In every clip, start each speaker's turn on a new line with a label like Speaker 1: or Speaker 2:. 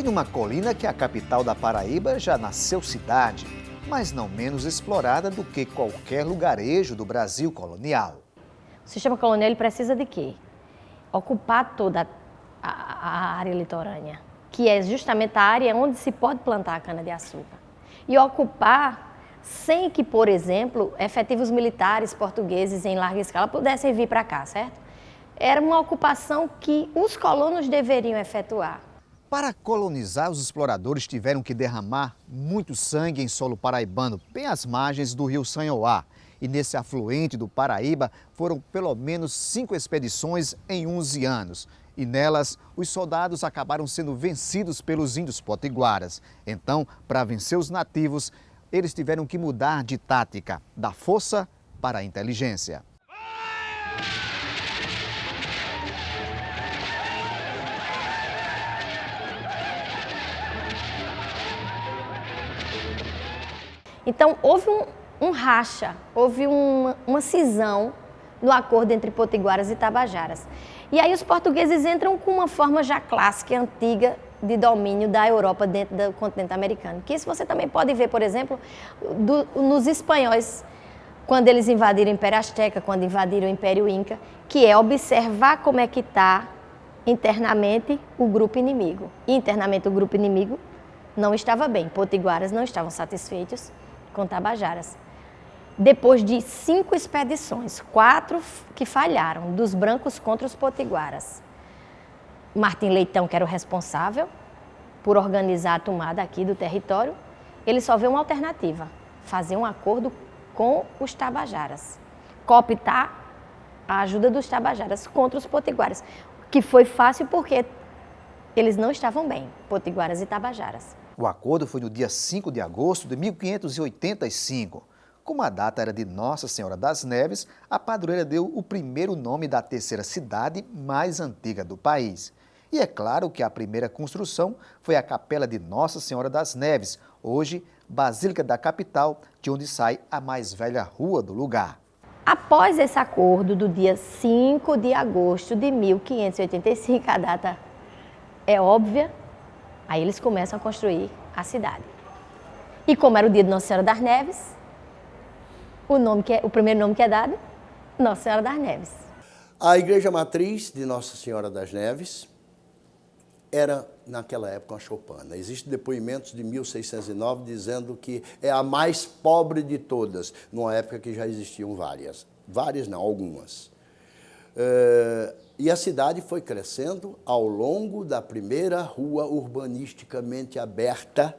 Speaker 1: Foi numa colina que a capital da Paraíba já nasceu cidade, mas não menos explorada do que qualquer lugarejo do Brasil colonial.
Speaker 2: O sistema colonial ele precisa de quê? Ocupar toda a área litorânea, que é justamente a área onde se pode plantar a cana-de-açúcar. E ocupar sem que, por exemplo, efetivos militares portugueses em larga escala pudessem vir para cá, certo? Era uma ocupação que os colonos deveriam efetuar.
Speaker 1: Para colonizar, os exploradores tiveram que derramar muito sangue em solo paraibano, bem às margens do rio Sanhoá. E nesse afluente do Paraíba foram pelo menos 5 expedições em 11 anos. E nelas, os soldados acabaram sendo vencidos pelos índios potiguaras. Então, para vencer os nativos, eles tiveram que mudar de tática, da força para a inteligência.
Speaker 2: Então, houve um racha, houve uma cisão no acordo entre potiguaras e tabajaras. E aí os portugueses entram com uma forma já clássica e antiga de domínio da Europa dentro do continente americano. Que isso você também pode ver, por exemplo, nos espanhóis, quando eles invadiram o Império Azteca, quando invadiram o Império Inca, que é observar como é que está internamente o grupo inimigo. E internamente o grupo inimigo não estava bem, potiguaras não estavam satisfeitos com tabajaras. Depois de 5 expedições, 4 que falharam, dos brancos contra os potiguaras. Martim Leitão, que era o responsável por organizar a tomada aqui do território, ele só vê uma alternativa, fazer um acordo com os tabajaras, cooptar a ajuda dos tabajaras contra os potiguaras, que foi fácil porque eles não estavam bem, potiguaras e tabajaras.
Speaker 1: O acordo foi no dia 5 de agosto de 1585. Como a data era de Nossa Senhora das Neves, a padroeira deu o primeiro nome da terceira cidade mais antiga do país. E é claro que a primeira construção foi a Capela de Nossa Senhora das Neves, hoje Basílica da Capital, de onde sai a mais velha rua do lugar.
Speaker 2: Após esse acordo do dia 5 de agosto de 1585, a data é óbvia, aí eles começam a construir a cidade. E como era o dia de Nossa Senhora das Neves, o primeiro nome que é dado, Nossa Senhora das Neves.
Speaker 3: A igreja matriz de Nossa Senhora das Neves era, naquela época, uma choupana. Existem depoimentos de 1609 dizendo que é a mais pobre de todas, numa época que já existiam várias. Várias não, algumas. E a cidade foi crescendo ao longo da primeira rua urbanisticamente aberta,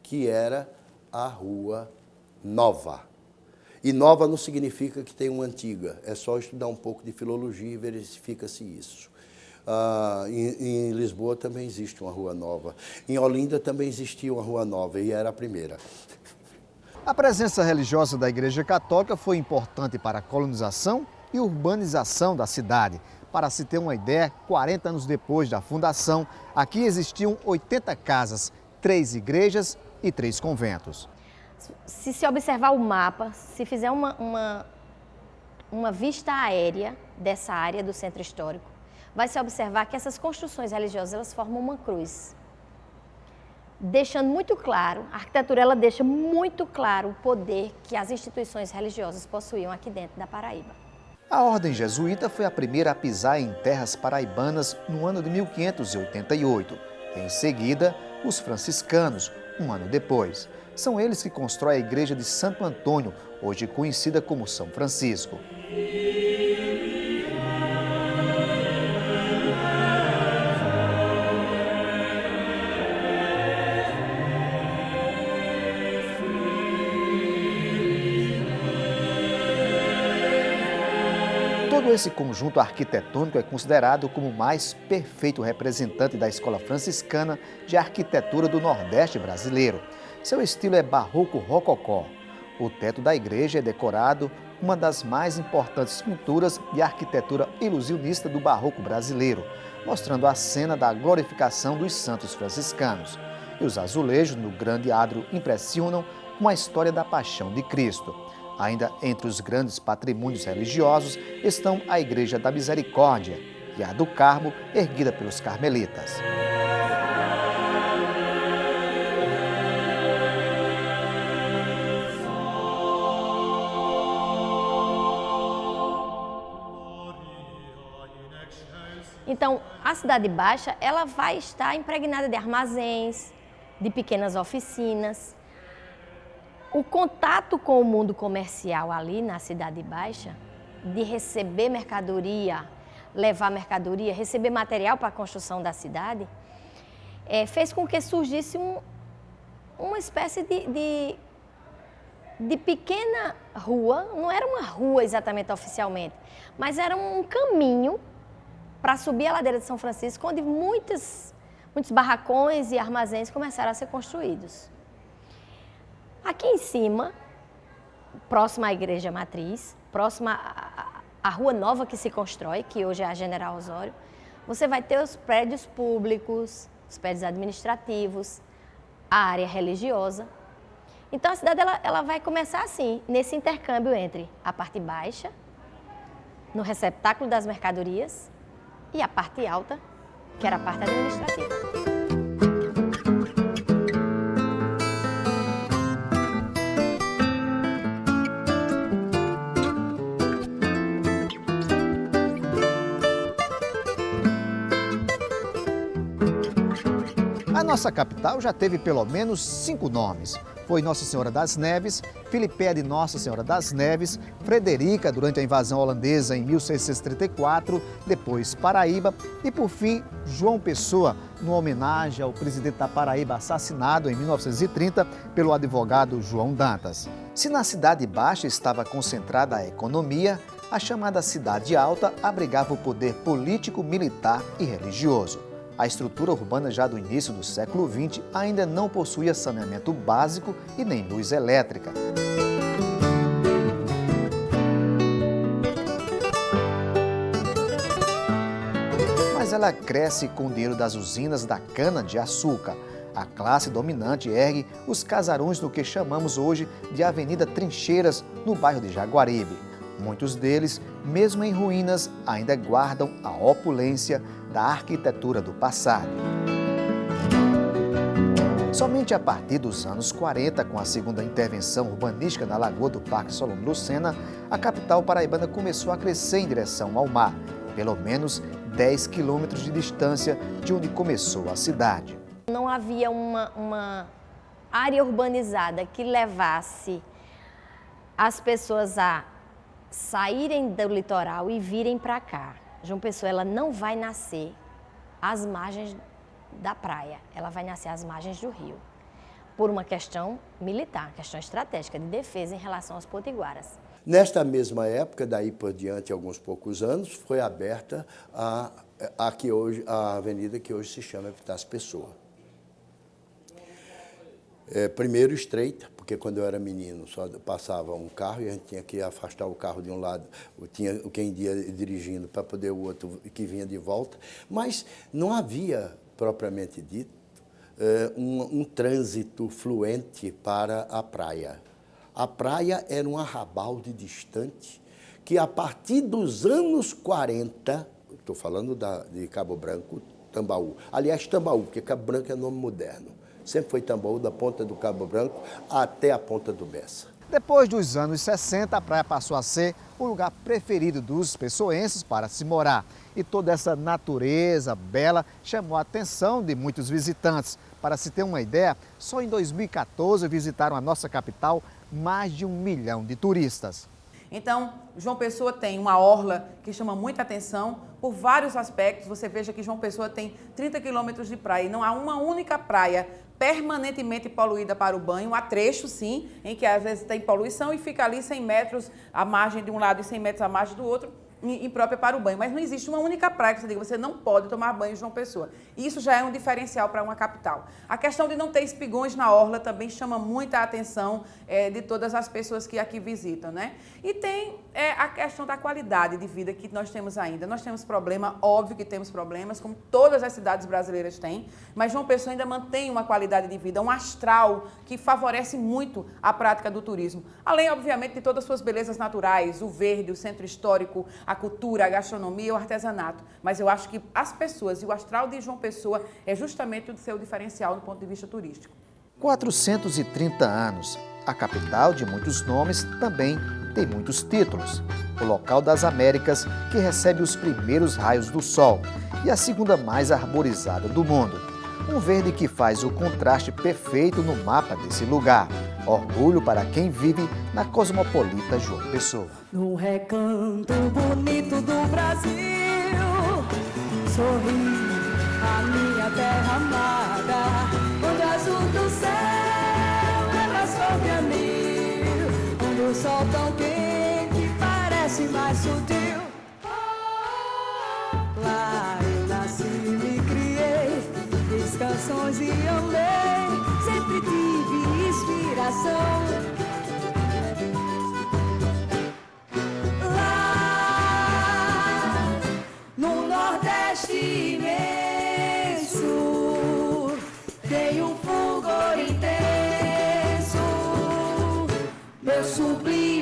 Speaker 3: que era a Rua Nova. E nova não significa que tem uma antiga, é só estudar um pouco de filologia e verifica-se isso. Em Lisboa também existe uma Rua Nova. Em Olinda também existia uma Rua Nova e era a primeira.
Speaker 1: A presença religiosa da Igreja Católica foi importante para a colonização e urbanização da cidade. Para se ter uma ideia, 40 anos depois da fundação, aqui existiam 80 casas, 3 igrejas e 3 conventos.
Speaker 2: Se observar o mapa, se fizer uma vista aérea dessa área do centro histórico, vai se observar que essas construções religiosas elas formam uma cruz. Deixando muito claro, a arquitetura ela deixa muito claro o poder que as instituições religiosas possuíam aqui dentro da Paraíba.
Speaker 1: A Ordem Jesuíta foi a primeira a pisar em terras paraibanas no ano de 1588. Em seguida, os franciscanos, um ano depois. São eles que constroem a igreja de Santo Antônio, hoje conhecida como São Francisco. Todo esse conjunto arquitetônico é considerado como o mais perfeito representante da escola franciscana de arquitetura do Nordeste brasileiro. Seu estilo é barroco-rococó. O teto da igreja é decorado com uma das mais importantes pinturas de arquitetura ilusionista do barroco brasileiro, mostrando a cena da glorificação dos santos franciscanos. E os azulejos no grande adro impressionam com a história da paixão de Cristo. Ainda entre os grandes patrimônios religiosos estão a Igreja da Misericórdia e a do Carmo, erguida pelos carmelitas.
Speaker 2: Então, a Cidade Baixa, ela vai estar impregnada de armazéns, de pequenas oficinas. O contato com o mundo comercial ali na Cidade Baixa, de receber mercadoria, levar mercadoria, receber material para a construção da cidade, fez com que surgisse uma espécie de pequena rua, não era uma rua exatamente oficialmente, mas era um caminho para subir a ladeira de São Francisco, onde muitos barracões e armazéns começaram a ser construídos. Aqui em cima, próxima à Igreja Matriz, próxima à Rua Nova que se constrói, que hoje é a General Osório, você vai ter os prédios públicos, os prédios administrativos, a área religiosa. Então a cidade ela vai começar assim, nesse intercâmbio entre a parte baixa, no receptáculo das mercadorias, e a parte alta, que era a parte administrativa.
Speaker 1: A nossa capital já teve pelo menos 5 nomes. Foi Nossa Senhora das Neves, Filipéia de Nossa Senhora das Neves, Frederica durante a invasão holandesa em 1634, depois Paraíba e, por fim, João Pessoa, numa homenagem ao presidente da Paraíba assassinado em 1930 pelo advogado João Dantas. Se na Cidade Baixa estava concentrada a economia, a chamada Cidade Alta abrigava o poder político, militar e religioso. A estrutura urbana já do início do século XX ainda não possuía saneamento básico e nem luz elétrica. Mas ela cresce com o dinheiro das usinas da cana-de-açúcar. A classe dominante ergue os casarões no que chamamos hoje de Avenida Trincheiras, no bairro de Jaguaribe. Muitos deles, mesmo em ruínas, ainda guardam a opulência da arquitetura do passado. Somente a partir dos anos 40, com a segunda intervenção urbanística na Lagoa do Parque Solano Lucena, a capital paraibana começou a crescer em direção ao mar, pelo menos 10 quilômetros de distância de onde começou a cidade.
Speaker 2: Não havia uma área urbanizada que levasse as pessoas a saírem do litoral e virem para cá. João Pessoa, ela não vai nascer às margens da praia, ela vai nascer às margens do rio, por uma questão militar, questão estratégica de defesa em relação aos potiguaras.
Speaker 3: Nesta mesma época, daí por diante, alguns poucos anos, foi aberta a avenida que hoje se chama Epitácio Pessoa. Primeiro estreita, porque quando eu era menino só passava um carro e a gente tinha que afastar o carro de um lado, tinha quem ia dirigindo para poder o outro que vinha de volta, mas não havia, propriamente dito, um trânsito fluente para a praia. A praia era um arrabalde distante que a partir dos anos 40, estou falando de Cabo Branco, Tambaú, aliás Tambaú, porque Cabo Branco é nome moderno. Sempre foi Tambaú, da ponta do Cabo Branco até a ponta do Bessa.
Speaker 1: Depois dos anos 60, a praia passou a ser o lugar preferido dos pessoenses para se morar. E toda essa natureza bela chamou a atenção de muitos visitantes. Para se ter uma ideia, só em 2014 visitaram a nossa capital mais de 1 milhão de turistas.
Speaker 4: Então, João Pessoa tem uma orla que chama muita atenção por vários aspectos. Você veja que João Pessoa tem 30 quilômetros de praia e não há uma única praia permanentemente poluída para o banho. Há trecho, sim, em que às vezes tem poluição e fica ali 100 metros à margem de um lado e 100 metros à margem do outro, imprópria para o banho. Mas não existe uma única praia que você diga, você não pode tomar banho em João Pessoa. E isso já é um diferencial para uma capital. A questão de não ter espigões na orla também chama muita atenção de todas as pessoas que aqui visitam, né? E tem a questão da qualidade de vida que nós temos ainda. Nós temos problema, óbvio que temos problemas, como todas as cidades brasileiras têm, mas João Pessoa ainda mantém uma qualidade de vida, um astral que favorece muito a prática do turismo. Além, obviamente, de todas as suas belezas naturais, o verde, o centro histórico, a cultura, a gastronomia, o artesanato. Mas eu acho que as pessoas e o astral de João Pessoa é justamente o seu diferencial do ponto de vista turístico.
Speaker 1: 430 anos. A capital de muitos nomes também tem muitos títulos. O local das Américas, que recebe os primeiros raios do sol. e a segunda mais arborizada do mundo. Um verde que faz o contraste perfeito no mapa desse lugar. Orgulho para quem vive na cosmopolita João Pessoa.
Speaker 5: No recanto bonito do Brasil, sorri a minha terra amada, onde o azul do céu é mais forte a mil, onde o sol tão quente parece mais sutil. Lá eu nasci, me criei, fiz canções e amei, sempre tive inspiração. Lá no Nordeste imenso tem um fulgor intenso, meu sublime